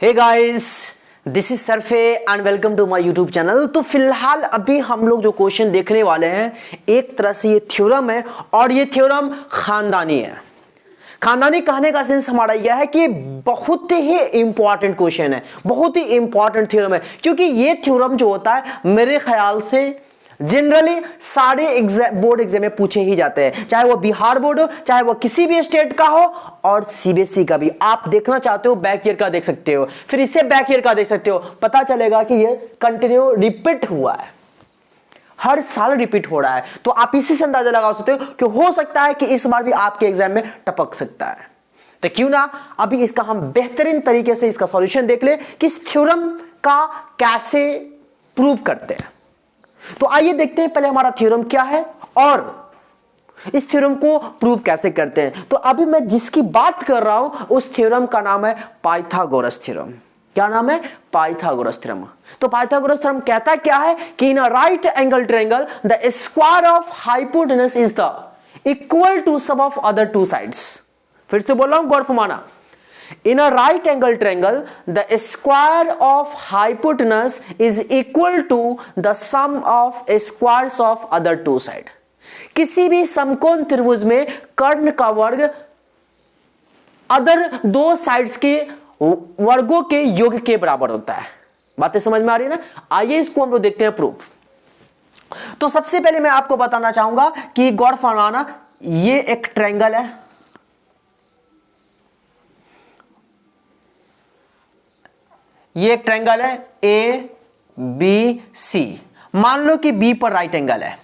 Hey guys, this is सरफे and welcome to my YouTube channel. तो फिलहाल अभी हम लोग जो क्वेश्चन देखने वाले हैं, एक तरह से ये थ्योरम है और ये थ्योरम खानदानी है। खानदानी कहने का सेंस हमारा यह है कि बहुत ही इंपॉर्टेंट क्वेश्चन है, बहुत ही इंपॉर्टेंट थ्योरम है, क्योंकि ये थ्योरम जो होता है मेरे ख्याल से जनरली सारे बोर्ड एग्जाम में पूछे ही जाते हैं, चाहे वो बिहार बोर्ड हो, चाहे वो किसी भी स्टेट का हो और सीबीएसई का भी। आप देखना चाहते हो बैक ईयर का देख सकते हो, फिर इससे बैक ईयर का देख सकते हो, पता चलेगा कि ये कंटिन्यू रिपीट हुआ है, हर साल रिपीट हो रहा है। तो आप इसी से अंदाजा लगा सकते हो कि हो सकता है कि इस बार भी आपके एग्जाम में टपक सकता है। तो क्यों ना अभी इसका हम बेहतरीन तरीके से इसका सॉल्यूशन देख ले कि इस थ्योरम का कैसे प्रूव करते हैं। तो आइए देखते हैं पहले हमारा थ्योरम क्या है और इस थ्योरम को प्रूव कैसे करते हैं। तो अभी मैं जिसकी बात कर रहा हूं उस थ्योरम का नाम है पाइथागोरस थ्योरम। क्या नाम है? Pythagoras theorem. तो पाइथागोरस थ्योरम कहता क्या है कि in a right angle triangle the square of hypotenuse is the equal to sum of other two sides. फिर से बोल रहा हूं, गौर फरमाना। In a right angle triangle, the square of hypotenuse is equal to the sum of squares of other two sides. किसी भी समकोण त्रिभुज में कर्ण का वर्ग अदर दो साइड्स के वर्गों के योग के बराबर होता है। बातें समझ में आ रही है ना? आइए इसको हम लोग देखते हैं प्रूफ। तो सबसे पहले मैं आपको बताना चाहूंगा कि गौर फरमाना, ये एक ट्रायंगल है, ये एक ट्रायंगल है ए बी सी। मान लो कि बी पर राइट एंगल है।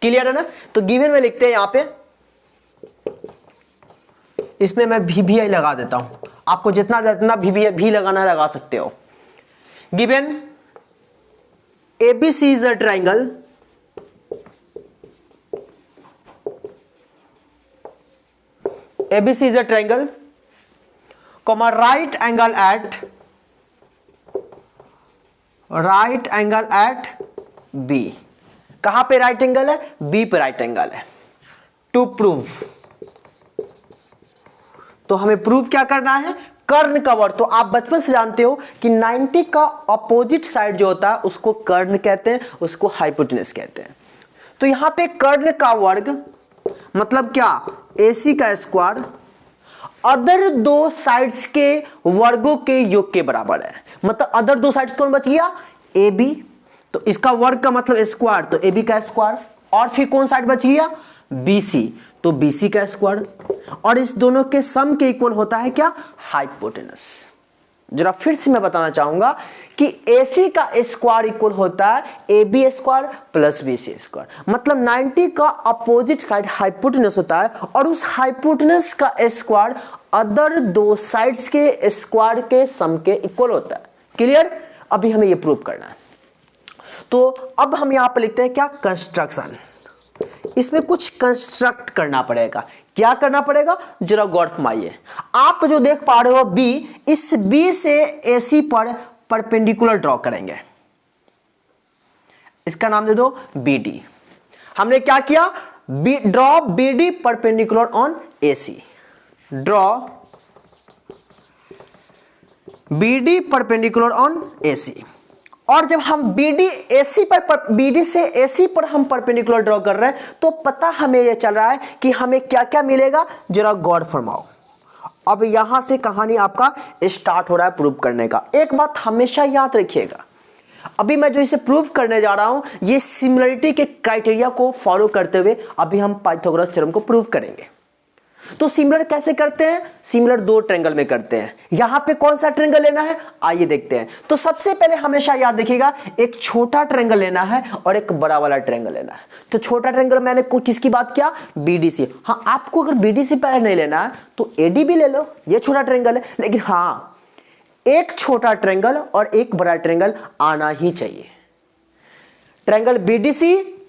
क्लियर है ना? तो गिवन में लिखते हैं यहां पे, इसमें मैं भी लगा देता हूं, आपको जितना जितना भी लगाना लगा सकते हो। Given ABC is a triangle, ABC is a triangle comma right angle at B. कहां पे राइट एंगल है? बी पे राइट एंगल है। टू प्रूव, तो हमें प्रूव क्या करना है? कर्ण का वर्ग। तो आप बचपन से जानते हो कि 90 का अपोजिट साइड जो होता है उसको कर्ण कहते हैं, उसको हाइपोटेनस कहते हैं। तो यहां पे कर्ण का वर्ग मतलब क्या? AC का स्क्वायर अदर दो साइड्स के वर्गों के योग के बराबर है। मतलब अदर दो साइड्स कौन बच गया? ए बी, तो इसका वर्ग का मतलब स्क्वायर, तो ए बी का स्क्वायर, और फिर कौन साइड बच गया? बी सी, तो बी सी का स्क्वायर, और इस दोनों के सम के इक्वल होता है क्या? हाइपोटेनस। जरा फिर से मैं बताना चाहूंगा कि AC का स्क्वायर इक्वल होता है AB square plus BC square. मतलब 90 का अपोजिट साइड हाइपोटेनस होता है और उस हाइपोटेनस का स्क्वायर अदर दो साइड्स के स्क्वायर के सम के इक्वल होता है। क्लियर? अभी हमें यह प्रूव करना है। तो अब हम यहां पर लिखते हैं क्या? कंस्ट्रक्शन। इसमें कुछ कंस्ट्रक्ट करना पड़ेगा। क्या करना पड़ेगा? जरा गौर फरमाइए। आप जो देख पा रहे हो बी, इस बी से AC पर परपेंडिकुलर ड्रॉ करेंगे, इसका नाम दे दो BD। हमने क्या किया? Draw BD perpendicular on AC। Draw BD perpendicular on AC। और जब हम BD से AC पर हम परपेंडिकुलर ड्रॉ कर रहे हैं तो पता हमें यह चल रहा है कि हमें क्या क्या मिलेगा। जरा गौर फरमाओ। अब यहां से कहानी आपका स्टार्ट हो रहा है प्रूव करने का। एक बात हमेशा याद रखिएगा, अभी मैं जो इसे प्रूव करने जा रहा हूं ये सिमिलरिटी के क्राइटेरिया को फॉलो करते हुए अभी हम पाइथागोरस थ्योरम को प्रूव करेंगे। तो सिमिलर कैसे करते हैं? सिमिलर दो ट्रायंगल में करते हैं। यहां पे कौन सा ट्रायंगल लेना है? आइए देखते हैं। तो सबसे पहले हमेशा याद रखिएगा, एक छोटा ट्रायंगल लेना है और एक बड़ा वाला ट्रायंगल लेना है। तो छोटा ट्रायंगल मैंने किसकी बात किया? BDC। हाँ, आपको अगर BDC पहले नहीं लेना है तो AD भी ले लो, ये छोटा ट्रायंगल है। लेकिन हाँ, एक छोटा ट्रायंगल और एक बड़ा ट्रायंगल आना ही चाहिए। Triangle BDC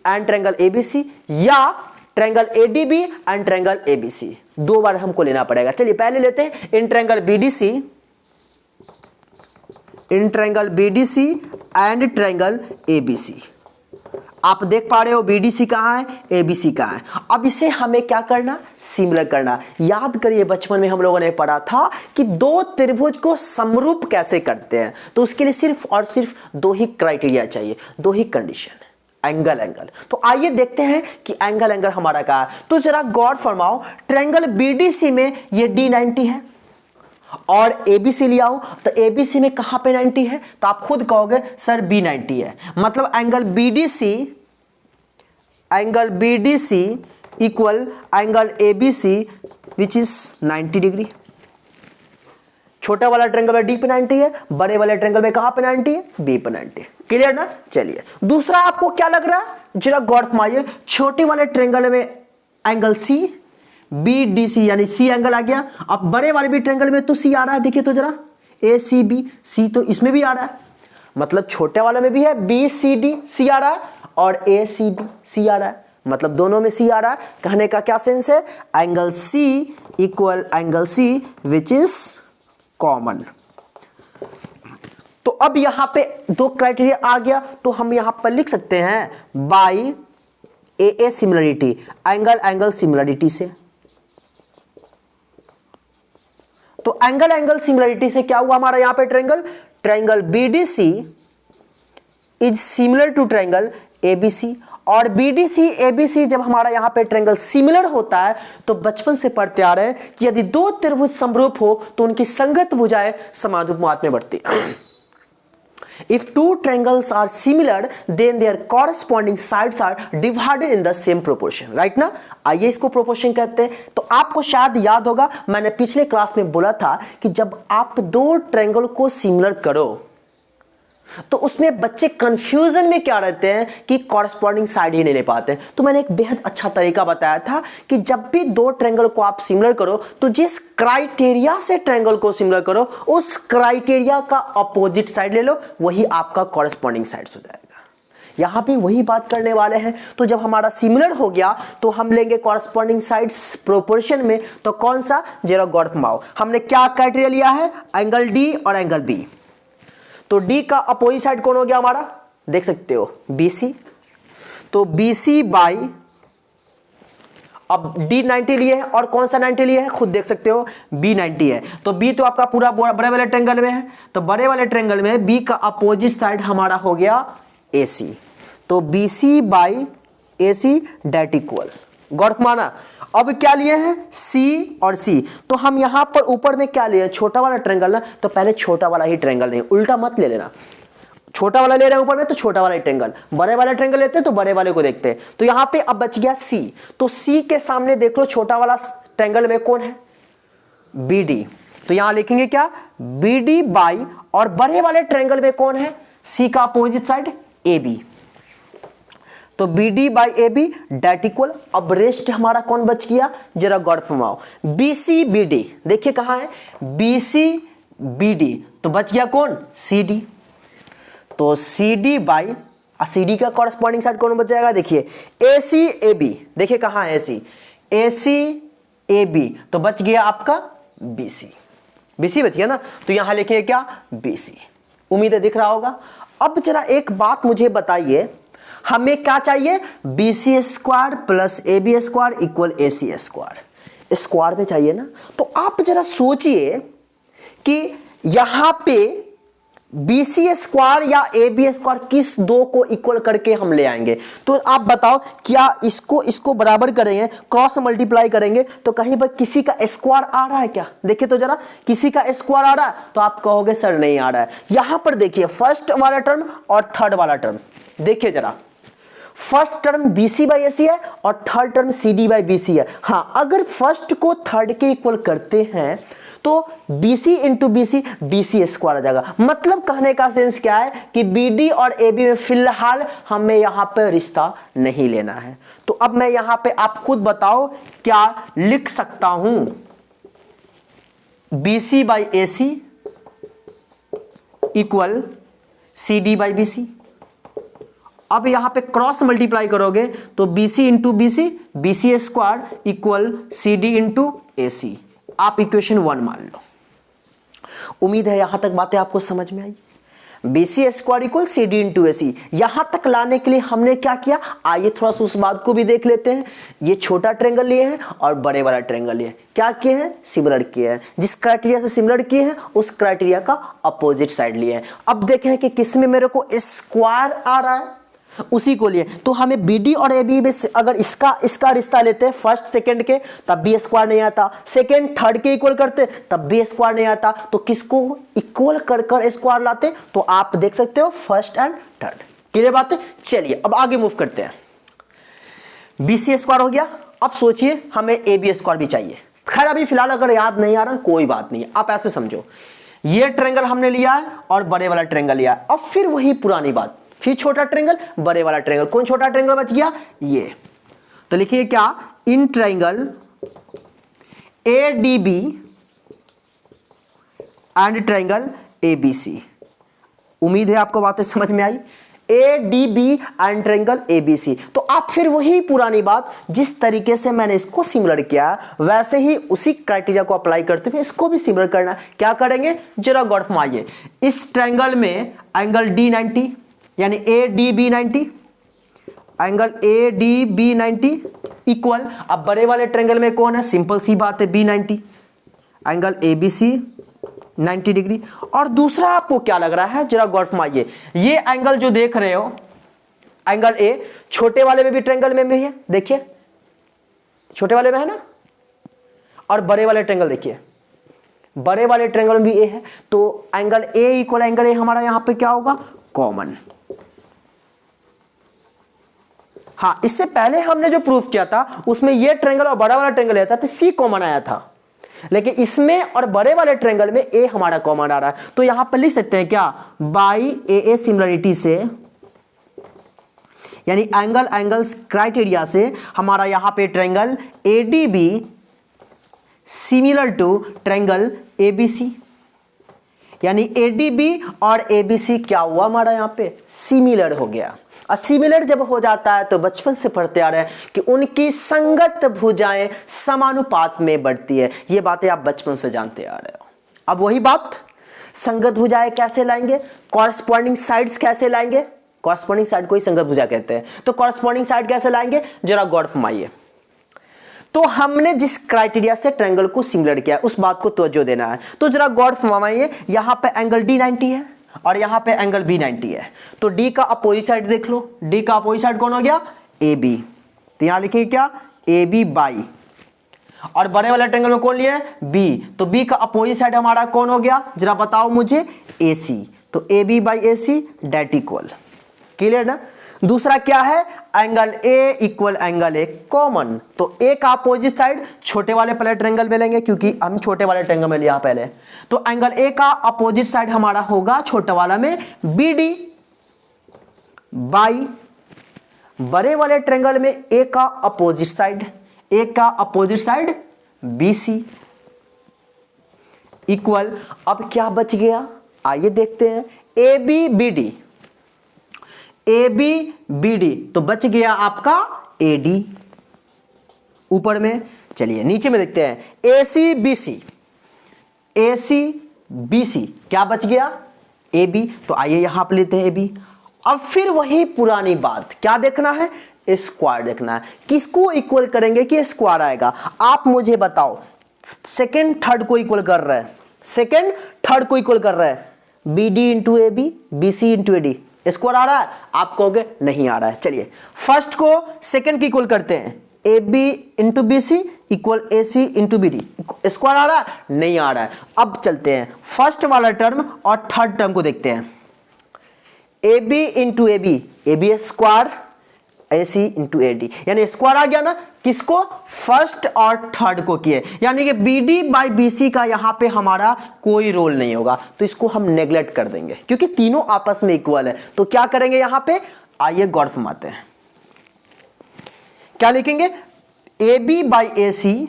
and triangle ABC या triangle ADB and triangle ABC, दो बार हमको लेना पड़ेगा। चलिए पहले लेते हैं in triangle BDC and triangle ABC। आप देख पा रहे हो BDC कहाँ है, ABC कहाँ है। अब इसे हमें क्या करना, सिमिलर करना। याद करिए बचपन में हम लोगों ने पढ़ा था कि दो त्रिभुज को समरूप कैसे करते हैं, तो उसके लिए सिर्फ और सिर्फ दो ही क्राइटेरिया चाहिए, दो ही कंडीशन, एंगल। तो आइए देखते हैं कि एंगल हमारा क्या है। तो जरा गौर फरमाओ, ट्रायंगल BDC में ये D90 है और ABC लिया हूं तो ABC में कहां पे 90 है, तो आप खुद कहोगे सर B90 है। मतलब angle BDC equal angle ABC which is 90 degree. छोटा वाला ट्रायंगल में D पे 90 है, बड़े वाले ट्रायंगल में कहां पे 90 है, B पे 90 है। क्लियर ना। चलिए दूसरा आपको क्या लग रहा है, जरा गौर फरमाइए। छोटे वाले ट्रायंगल में एंगल C, BDC यानी C एंगल आ गया। अब बड़े वाले भी ट्रायंगल में तो C आ रहा है, देखिए तो जरा ACB, C तो इसमें भी आ रहा है, मतलब छोटे वाले में भी है BCD C आ रहा है और ACB C आ रहा है, मतलब दोनों में C आ रहा है। कहने का क्या सेंस है, angle C equal angle C which is common. तो अब यहां पे दो क्राइटेरिया आ गया, तो हम यहां पर लिख सकते हैं by A similarity, angle similarity से। तो एंगल सिमिलरिटी से क्या हुआ हमारा यहां पे, triangle BDC is similar to triangle ABC। और BDC ABC जब हमारा यहां पे ट्रायंगल सिमिलर होता है तो बचपन से पढ़ते आ रहे हैं कि यदि दो त्रिभुज समरूप हो तो उनकी संगत भुजाएं समानुपात में बढ़ती। If two triangles are similar, then their corresponding sides are divided in the same proportion, right ना। आइए इसको प्रोपोर्शन कहते हैं। तो आपको शायद याद होगा, मैंने पिछले क्लास में बोला था कि जब आप दो ट्रायंगल को सिमिलर करो तो उसमें बच्चे कंफ्यूजन में क्या रहते हैं कि कॉरस्पॉन्डिंग साइड ही नहीं ले पाते। तो मैंने एक बेहद अच्छा तरीका बताया था कि जब भी दो ट्रायंगल को आप सिमिलर करो तो जिस क्राइटेरिया से ट्रायंगल को सिमिलर करो उस क्राइटेरिया का अपोजिट साइड ले लो, वही आपका कॉरस्पॉन्डिंग साइड हो जाएगा। यहां पे वही बात करने वाले हैं। तो जब हमारा सिमिलर हो गया तो हम लेंगे कॉरस्पॉन्डिंग साइड्स प्रोपोर्शन में। तो कौन सा, जरा गौर फरमाओ, हमने क्या क्राइटेरिया लिया है, एंगल D और एंगल B। तो D का अपोजिट साइड कौन हो गया हमारा, देख सकते हो BC। तो BC बाई, अब D 90 लिए है और कौन सा 90 लिए है, खुद देख सकते हो B 90 है। तो B तो आपका पूरा बड़े वाले ट्रायंगल में है, तो बड़े वाले ट्रायंगल में B का अपोजिट साइड हमारा हो गया AC। तो BC by AC date equal, गौर माना। अब क्या लिए हैं, C और C। तो हम यहां पर ऊपर में क्या लिए, छोटा वाला ट्रायंगल ना, तो पहले छोटा वाला ही ट्रायंगल लें, उल्टा मत ले लेना। छोटा वाला ले रहे हैं ऊपर में तो छोटा वाला ही ट्रायंगल, बड़े वाला ट्रायंगल लेते हैं तो बड़े वाले को देखते हैं। तो यहां पे अब बच गया C। तो C के सामने देख लो छोटा वाला ट्रायंगल में कौन है, BD। तो यहां लिखेंगे क्या, BD बाई, और बड़े वाले ट्रायंगल में कौन है, C का अपोजिट साइड AB। तो BD by AB that equal. अब रेस्ट हमारा कौन बच गया, जरा गौर फरमाओ, BC BD, देखिए कहां है BC BD, तो बच गया कौन, CD। तो CD बाई CD का कॉरस्पॉन्डिंग साइड कौन बच जाएगा, देखिए AC AB, देखिए कहां है AC AB, तो बच गया आपका BC बच गया ना। तो यहां लिखिए क्या, BC। उम्मीद है दिख रहा होगा। अब जरा एक बात मुझे बताइए, हमें क्या चाहिए, BC square plus AB square equal AC square, square में चाहिए ना। तो आप जरा सोचिए कि यहां पे BC स्क्वायर या AB स्क्वायर किस दो को इक्वल करके हम ले आएंगे। तो आप बताओ, क्या इसको बराबर करेंगे, क्रॉस मल्टीप्लाई करेंगे तो कहीं पर किसी का स्क्वायर आ रहा है क्या, देखिए तो जरा, किसी का स्क्वायर आ रहा है, तो आप कहोगे सर नहीं आ रहा है। यहां पर देखिए फर्स्ट वाला टर्म और थर्ड वाला टर्म, देखिए जरा, first term BC by AC है और third term CD by BC है। हां, अगर फर्स्ट को थर्ड के इक्वल करते हैं तो BC इंटू BC स्क्वायर आ जाएगा। मतलब कहने का सेंस क्या है कि BD और AB में फिलहाल हमें यहां पे रिश्ता नहीं लेना है। तो अब मैं यहां पे, आप खुद बताओ क्या लिख सकता हूं, BC by AC equal CD by BC। अब यहां पे क्रॉस मल्टीप्लाई करोगे तो BC into BC square equal CD into AC, आप इक्वेशन 1 मान लो। उम्मीद है यहां तक बातें आपको समझ में आई। BC square equal CD into AC। यहां तक लाने के लिए हमने क्या किया, आइए थोड़ा सा उस बात को भी देख लेते हैं। ये छोटा ट्रायंगल लिए हैं और बड़े वाला ट्रायंगल लिए, क्या किए हैं, सिमिलर किए हैं। जिस क्राइटेरिया से सिमिलर किए हैं उस क्राइटेरिया का अपोजिट साइड लिए हैं। अब देखें कि किस में मेरे को स्क्वायर आ रहा है, उसी को लिए। तो हमें BD और AB में अगर इसका रिश्ता लेते हैं फर्स्ट सेकंड के, तब भी स्क्वायर नहीं आता। सेकंड थर्ड के इक्वल करते तब भी स्क्वायर नहीं आता। तो किसको इक्वल कर कर स्क्वायर लाते, तो आप देख सकते हो फर्स्ट एंड थर्ड। क्लियर बात है। चलिए अब आगे मूव करते हैं। BC स्क्वायर हो गया। अब सोचिए हमें AB स्क्वायर भी चाहिए। खैर अभी फिलहाल अगर याद नहीं आ रहा कोई बात नहीं, आप ऐसे समझो ये ट्रायंगल हमने लिया है और बड़े वाला ट्रायंगल लिया है। अब फिर वही पुरानी बात, फिर छोटा ट्रायंगल बड़े वाला ट्रायंगल। कौन छोटा ट्रायंगल बच गया, ये। तो लिखिए क्या, in triangle ADB and triangle ABC। उम्मीद है आपको बातें समझ में आई। ADB and triangle ABC। तो आप फिर वही पुरानी बात, जिस तरीके से मैंने इसको सिमिलर किया वैसे ही उसी क्राइटेरिया को अप्लाई करते हुए इसको भी सिमिलर करना है। क्या करेंगे, जरा गौर फरमाइए। इस ट्रायंगल में एंगल D 90 यानी ADB 90, एंगल ADB 90 इक्वल, अब बड़े वाले ट्रायंगल में कौन है, सिंपल सी बात है B 90, एंगल ABC 90 डिग्री। और दूसरा आपको क्या लग रहा है, जरा गौर फरमाइए। ये एंगल जो देख रहे हो एंगल A, छोटे वाले में भी ट्रायंगल में भी है, देखिए छोटे वाले में है ना, और बड़े वाले ट्रायंगल देखिए बड़े वाले ट्रायंगल में भी A है। तो angle A equal angle A हमारा यहां पे क्या होगा, कॉमन। हाँ, इससे पहले हमने जो प्रूफ किया था उसमें ये ट्रायंगल और बड़ा वाला ट्रायंगल आया था तो C कॉमन आया था, लेकिन इसमें और बड़े वाले ट्रायंगल में A हमारा कॉमन आ रहा है। तो यहां पर लिख सकते हैं क्या, बाई AA सिमिलरिटी से, यानी एंगल्स क्राइटेरिया से हमारा यहां पे triangle ADB similar to triangle ABC, यानी ADB और ABC क्या हुआ हमारा यहां पे, सिमिलर हो गया। और सिमिलर जब हो जाता है तो बचपन से पढ़ते आ रहे हैं कि उनकी संगत भुजाएं समानुपात में बढ़ती है। ये बातें आप बचपन से जानते आ रहे हो। अब वही बात, संगत भुजाएं कैसे लाएंगे, कॉरस्पॉन्डिंग साइड्स कैसे लाएंगे, कॉरस्पॉन्डिंग साइड को ही संगत भुजा कहते हैं। तो कॉरस्पॉन्डिंग साइड कैसे लाएंगे, जरा गौर फरमाइए। तो हमने जिस क्राइटेरिया से ट्रायंगल को सिमिलर किया उस बात को तवज्जो देना है। तो जरा गौर फरमाइए, यहां पे एंगल D 90 है और यहां पे एंगल B 90 है। तो D का अपोजिट साइड देख लो, D का अपोजिट साइड कौन हो गया, AB। तो यहां लिखिए क्या, AB बाई, और बड़े वाले ट्रायंगल में कौन लिया है, B। तो B का अपोजिट साइड हमारा कौन हो गया, जरा बताओ मुझे, AC। तो AB by AC date equal, clear ना। दूसरा क्या है, angle A equal angle A common. तो A का अपोजिट साइड छोटे वाले पहले ट्रायंगल में लेंगे क्योंकि हम छोटे वाले ट्रायंगल में लिया पहले। तो एंगल A का अपोजिट साइड हमारा होगा छोटा वाला में BD बाई बड़े वाले ट्रायंगल में A का अपोजिट साइड BC इक्वल, अब क्या बच गया, आइए देखते हैं, AB BD तो बच गया आपका AD ऊपर में। चलिए नीचे में देखते हैं, AC BC क्या बच गया, AB। तो आइए यहां पर लेते हैं AB। अब फिर वही पुरानी बात, क्या देखना है, स्क्वायर देखना है। किसको इक्वल करेंगे कि स्क्वायर आएगा, आप मुझे बताओ। सेकेंड थर्ड को इक्वल कर रहा है, BD into AB BC into AD, square आ रहा है, आप कहोगे नहीं आ रहा है। चलिए फर्स्ट को सेकंड की इक्वल करते हैं, AB into BC equal AC into BD, square आ रहा है, नहीं आ रहा है। अब चलते हैं फर्स्ट वाला टर्म और थर्ड टर्म को देखते हैं, AB into AB square, AC into AD, यानी स्क्वायर आ गया ना, किसको, फर्स्ट और थर्ड को किए, यानी कि BD बाई BC का यहां पे हमारा कोई रोल नहीं होगा। तो इसको हम नेग्लेक्ट कर देंगे क्योंकि तीनों आपस में इक्वल है। तो क्या करेंगे यहां पे, आइए गौर फरमाते हैं, क्या लिखेंगे, AB बाई AC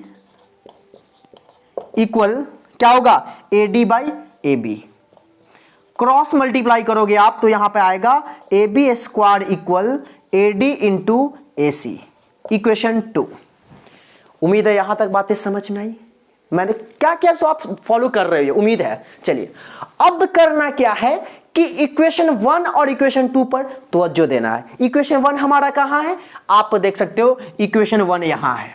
इक्वल क्या होगा, AD by AB। Cross multiply करोगे आप तो यहां पे आएगा AB square equal AD into AC, equation 2। उम्मीद है यहां तक बातें समझ में आई। मैंने क्या क्या सो आप फॉलो कर रहे हो, उम्मीद है। चलिए अब करना क्या है कि इक्वेशन 1 और इक्वेशन 2 पर तवज्जो देना है। इक्वेशन 1 हमारा कहां है, आप देख सकते हो इक्वेशन 1 यहां है,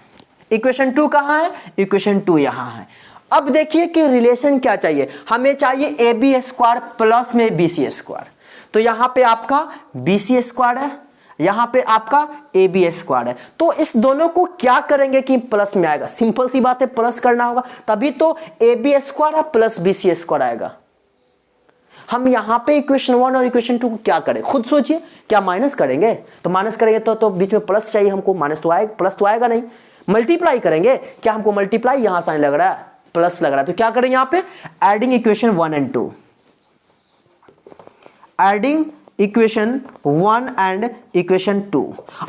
इक्वेशन 2 कहां है, इक्वेशन 2 यहां है। अब देखिए कि रिलेशन क्या चाहिए, हमें चाहिए ए बी स्क्वायर प्लस में बी सी स्क्वायर। तो यहां पे आपका बी सी स्क्वायर है, यहां पे आपका ए बी स्क्वायर है। तो इस दोनों को क्या करेंगे कि प्लस में आएगा, सिंपल सी बात है, प्लस करना होगा, तभी तो A B square plus B C square आएगा। हम यहां पे इक्वेशन 1 और इक्वेशन 2 को क्या करें, खुद सोचिए। क्या माइनस करेंगे, तो माइनस करेंगे तो बीच में प्लस चाहिए हमको, माइनस तो आएगा, प्लस तो आएगा नहीं। मल्टीप्लाई करेंगे, क्या हमको मल्टीप्लाई यहां साइन लग रहा है, प्लस लग रहा है, तो क्या करेंगे यहां पे adding equation 1 and 2, adding equation 1 and equation 2।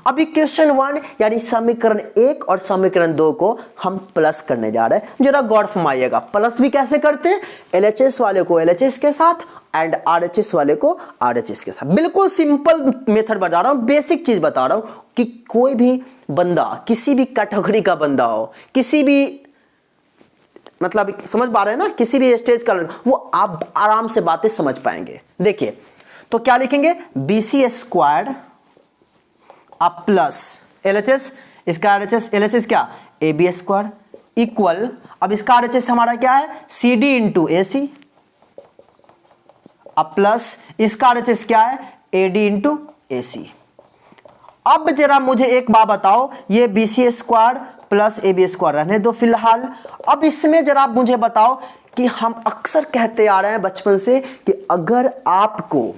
अब इक्वेशन 1 यानी समीकरण 1 और समीकरण 2 को हम प्लस करने जा रहे हैं। जरा गौर फरमाइएगा, प्लस भी कैसे करते हैं, एलएचएस वाले को एलएचएस के साथ एंड आरएचएस वाले को आरएचएस के साथ। बिल्कुल सिंपल मेथड बता रहा हूं, बेसिक चीज बता रहा हूं कि कोई भी बंदा, किसी भी कैटेगरी का बंदा हो, किसी भी मतलब समझ पा रहे हैं ना, किसी भी स्टेज का, वो आप आराम से बातें समझ पाएंगे। देखिए तो क्या लिखेंगे, बी सी स्क्वायर अब प्लस एलएचएस, इसका आरएचएस, एलएचएस क्या ए बी स्क्वायर इक्वल, अब इसका आरएचएस हमारा क्या है सी डी इंटू ए सी, अब प्लस इसका आरएचएस क्या है ए डी इंटू ए सी। अब जरा मुझे एक बात बताओ, ये B C square plus A B square रहने दो फिलहाल। अब इसमें जरा आप मुझे बताओ कि हम अक्सर कहते आ रहे हैं बचपन से कि अगर आपको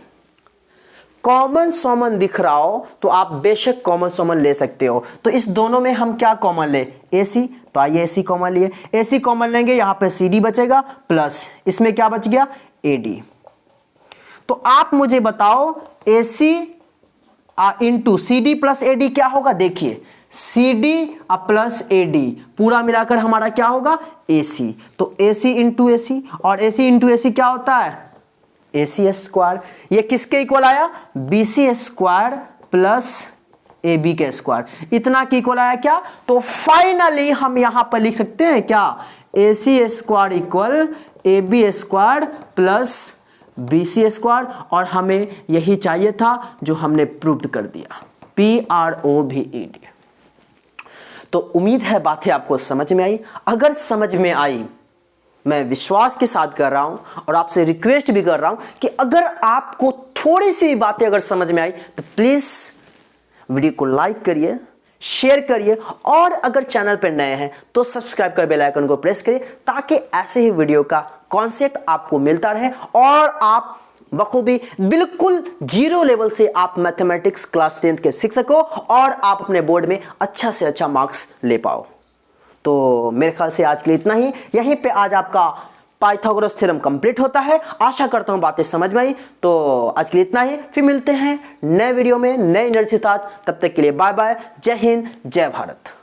कॉमन सॉमन दिख रहा हो तो आप बेशक कॉमन सॉमन ले सकते हो। तो इस दोनों में हम क्या कॉमन ले, ए सी, तो आइए ए सी कॉमन लिए, ए सी कॉमन लेंगे, यहां पे सी डी बचेगा प्लस इसमें क्या बच गया ए डी। तो आप मुझे बताओ A C into C D plus A D क्या होगा, देखिए C D plus A D पूरा मिलाकर हमारा क्या होगा ए सी। तो ए सी इंटू ए सी, और ए सी इंटू ए सी क्या होता है ए सी स्क्वायर। ये किसके इक्वल आया, B C square plus A B के स्क्वायर, इतना की इक्वल आया क्या। तो फाइनली हम यहां पर लिख सकते हैं क्या, A C square equal A B square plus B C square, और हमें यही चाहिए था जो हमने प्रूव कर दिया, P R O V E D. तो उम्मीद है बातें आपको समझ में आई। अगर समझ में आई, मैं विश्वास के साथ कर रहा हूं और आपसे रिक्वेस्ट भी कर रहा हूं कि अगर आपको थोड़ी सी बातें अगर समझ में आई तो प्लीज वीडियो को लाइक करिए, शेयर करिए, और अगर चैनल पर नए हैं तो सब्सक्राइब कर बेल आइकन को प्रेस करिए, ताकि ऐसे ही वीडियो का कॉन्सेप्ट आपको मिलता रहे और आप बखूबी बिल्कुल जीरो लेवल से आप मैथमेटिक्स क्लास 10th के सीख सको और आप अपने बोर्ड में अच्छा से अच्छा मार्क्स ले पाओ। तो मेरे ख्याल से आज के लिए इतना ही, यहीं पे आज आपका पाइथागोरस थ्योरम कंप्लीट होता है। आशा करता हूं बातें समझ में आई। तो आज के लिए इतना ही, फिर मिलते हैं नए वीडियो में नए एनर्जी के साथ। तब तक के लिए बाय बाय, जय हिंद, जय भारत।